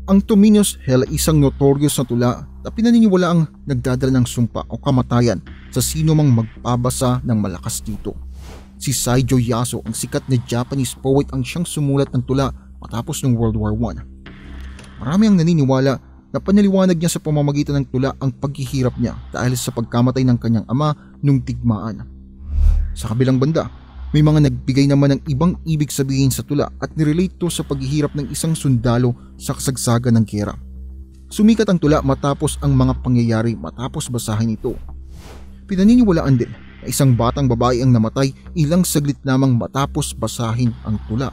Ang Tominos Hell ay isang notorious na tula na pinaniniwalaang nagdadala ng sumpa o kamatayan sa sino mang magpabasa ng malakas dito. Si Saijo Yasu, ang sikat na Japanese poet, ang siyang sumulat ng tula matapos ng World War I. Marami ang naniniwala na panaliwanag niya sa pamamagitan ng tula ang paghihirap niya dahil sa pagkamatay ng kanyang ama nung digmaan. Sa kabilang banda, may mga nagbigay naman ng ibang ibig sabihin sa tula at nirelate to sa paghihirap ng isang sundalo sa kasagsagan ng giyera. Sumikat ang tula matapos ang mga pangyayari matapos basahin ito. Pinaniniwalaan din na isang batang babae ang namatay ilang saglit lamang matapos basahin ang tula.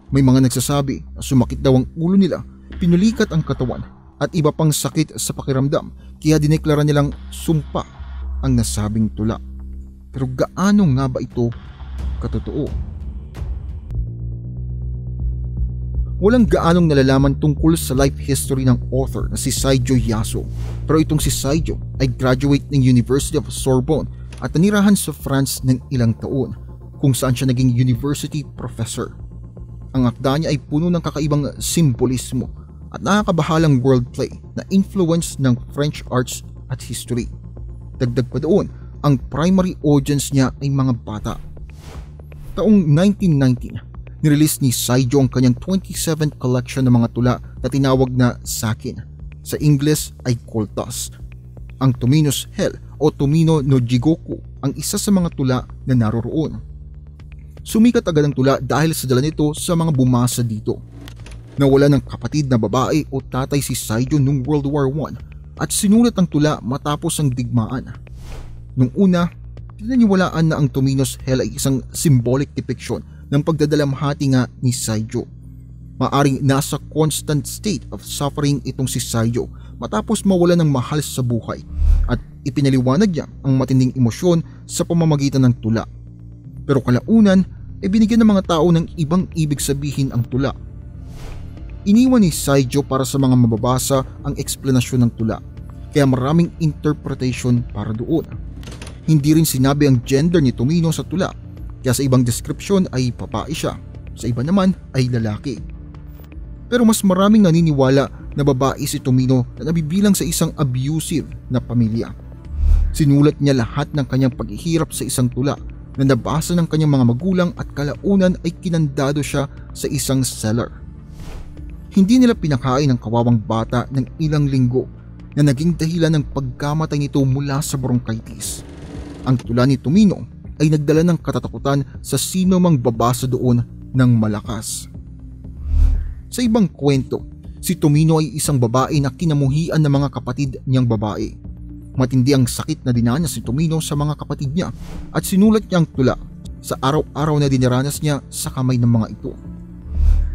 May mga nagsasabi na sumakit daw ang ulo nila, pinulikat ang katawan at iba pang sakit sa pakiramdam kaya dineklara nilang sumpa ang nasabing tula. Pero gaano nga ba ito katotoo? Walang gaanong nalalaman tungkol sa life history ng author na si Saijo Yasu, pero itong si Saijo ay graduate ng University of Sorbonne at nanirahan sa France ng ilang taon kung saan siya naging university professor. Ang akda niya ay puno ng kakaibang simbolismo at nakakabahalang wordplay na influence ng French arts at history. Dagdag pa doon, ang primary audience niya ay mga bata. Taong 1919, nirelease ni Saijo ang kanyang 27th collection ng mga tula na tinawag na Sakin. Sa Ingles ay Koltas. Ang Tominos Hell o Tomino no Jigoku ang isa sa mga tula na naroroon. Sumikat agad ang tula dahil sa dala nito sa mga bumasa dito. Nawala ng kapatid na babae o tatay si Saijo noong World War I at sinulat ang tula matapos ang digmaan. Nung una, pinaniwalaan na ang Tominos Hell ay isang symbolic depiction ng pagdadalamhati nga ni Saijo. Maaring nasa constant state of suffering itong si Saijo matapos mawala ng mahal sa buhay at ipinaliwanag niya ang matinding emosyon sa pamamagitan ng tula. Pero kalaunan ay binigyan ng mga tao ng ibang ibig sabihin ang tula. Iniwan ni Saijo para sa mga mababasa ang eksplanasyon ng tula, kaya maraming interpretation para doon. Hindi rin sinabi ang gender ni Tomino sa tula, kaya sa ibang description ay babae siya, sa iba naman ay lalaki. Pero mas maraming naniniwala na babae si Tomino na nabibilang sa isang abusive na pamilya. Sinulat niya lahat ng kanyang paghihirap sa isang tula na nabasa ng kanyang mga magulang at kalaunan ay kinandado siya sa isang cellar. Hindi nila pinakain ang kawawang bata ng ilang linggo na naging dahilan ng pagkamatay nito mula sa bronchitis. Ang tula ni Tomino ay nagdala ng katatakutan sa sino mang babasa doon ng malakas. Sa ibang kwento, si Tomino ay isang babae na kinamuhian ng mga kapatid niyang babae. Matindi ang sakit na dinanas si Tomino sa mga kapatid niya at sinulat niya ang tula sa araw-araw na dinaranas niya sa kamay ng mga ito.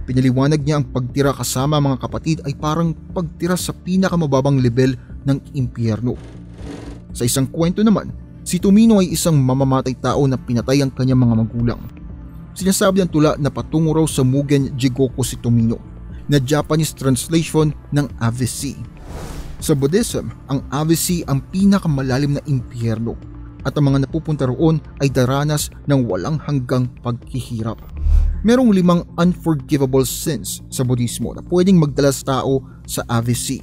Pinaliwanag niya ang pagtira kasama mga kapatid ay parang pagtira sa pinakamababang level ng impyerno. Sa isang kwento naman, si Tomino ay isang mamamatay tao na pinatay ang kanyang mga magulang. Sinasabi ng tula na patungo raw sa Mugen Jigoku si Tomino, na Japanese translation ng Abyss Sea. Sa Buddhism, ang Abyss Sea ang pinakamalalim na impyerno at ang mga napupunta roon ay daranas ng walang hanggang paghihirap. Merong 5 unforgivable sins sa Budismo na pwedeng magdala sa tao sa Abyss Sea.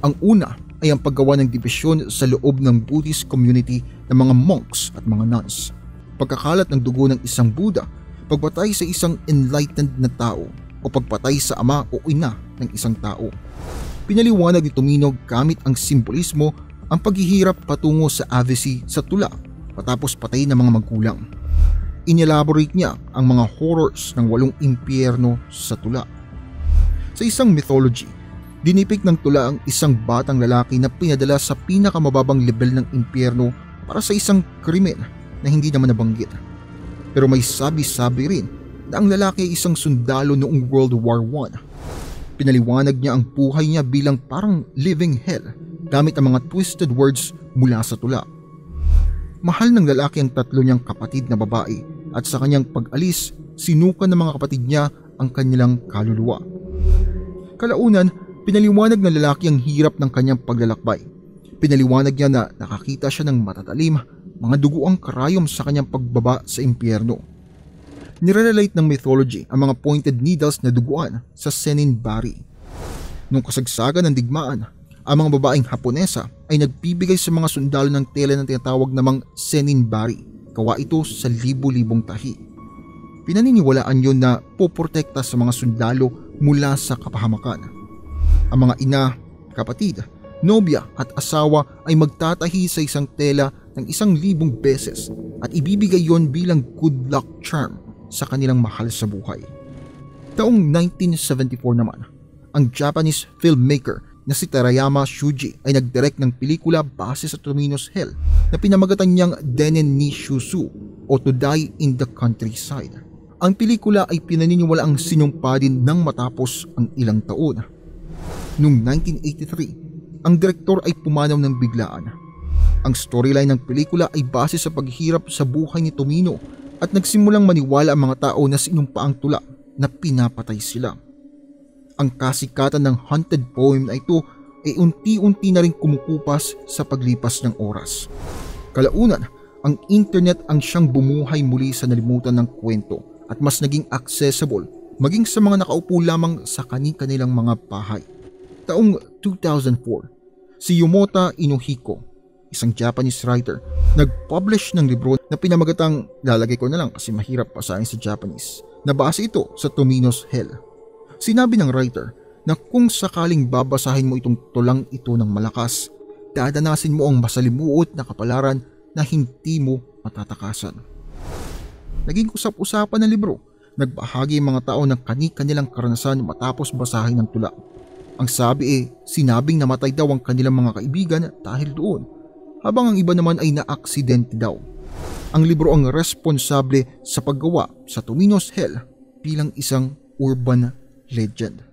Ang una ay ang paggawa ng dibisyon sa loob ng Buddhist community ng mga monks at mga nuns, pagkakalat ng dugo ng isang Buddha, pagpatay sa isang enlightened na tao, o pagpatay sa ama o ina ng isang tao. Pinaliwanag ni Tomino gamit ang simbolismo ang paghihirap patungo sa Abyss Sea sa tula matapos patay ng mga magulang. Inelaborate niya ang mga horrors ng 8 impyerno sa tula. Sa isang mythology, dinipik ng tula ang isang batang lalaki na pinadala sa pinakamababang level ng impyerno para sa isang krimen na hindi naman nabanggit. Pero may sabi-sabi rin na ang lalaki ay isang sundalo noong World War I. Pinaliwanag niya ang buhay niya bilang parang living hell gamit ang mga twisted words mula sa tula. Mahal ng lalaki ang 3 niyang kapatid na babae at sa kanyang pag-alis, sinukan ng mga kapatid niya ang kanilang kaluluwa. Kalaunan, pinaliwanag ng lalaki ang hirap ng kanyang paglalakbay. Pinaliwanag niya na nakakita siya ng matatalim, mga duguang karayom sa kanyang pagbaba sa impyerno. Nirelate ng mythology ang mga pointed needles na duguan sa Senin Bari. Nung kasagsagan ng digmaan, ang mga babaeng Haponesa ay nagbibigay sa mga sundalo ng tela ng tinatawag namang seninbari, gawa ito sa libu-libong tahi. Pinaniniwalaan yon na poprotekta sa mga sundalo mula sa kapahamakan. Ang mga ina, kapatid, nobya at asawa ay magtatahi sa isang tela ng 1,000 beses at ibibigay yon bilang good luck charm sa kanilang mahal sa buhay. Taong 1974 naman, ang Japanese filmmaker na si Terayama Shuji ay nagdirect ng pelikula base sa Tomino's Hell na pinamagatan niyang Denen ni Shusu o To Die in the Countryside. Ang pelikula ay pinaniniwalaang sinumpa din nang matapos ang ilang taon. Noong 1983, ang direktor ay pumanaw ng biglaan. Ang storyline ng pelikula ay base sa paghihirap sa buhay ni Tomino at nagsimulang maniwala ang mga tao na sinumpa ang tula na pinapatay sila. Ang kasikatan ng haunted poem na ito ay unti-unti na rin kumukupas sa paglipas ng oras. Kalaunan, ang internet ang siyang bumuhay muli sa nalimutan ng kwento at mas naging accessible maging sa mga nakaupo lamang sa kani-kanilang mga bahay. Taong 2004, si Yomota Inuhiko, isang Japanese writer, nag-publish ng libro na pinamagatang, lalagay ko na lang kasi mahirap basahin sa Japanese, na base ito sa Tomino's Hell. Sinabi ng writer na kung sakaling babasahin mo itong tulang ito ng malakas, dadanasin mo ang masalimuot na kapalaran na hindi mo matatakasan. Naging usap-usapan ng libro, nagbahagi ang mga tao ng kani-kanilang karanasan matapos basahin ng tula. Ang sabi sinabing namatay daw ang kanilang mga kaibigan dahil doon, habang ang iba naman ay naaksidente daw. Ang libro ang responsable sa paggawa sa Tomino's Hell bilang isang urban legend.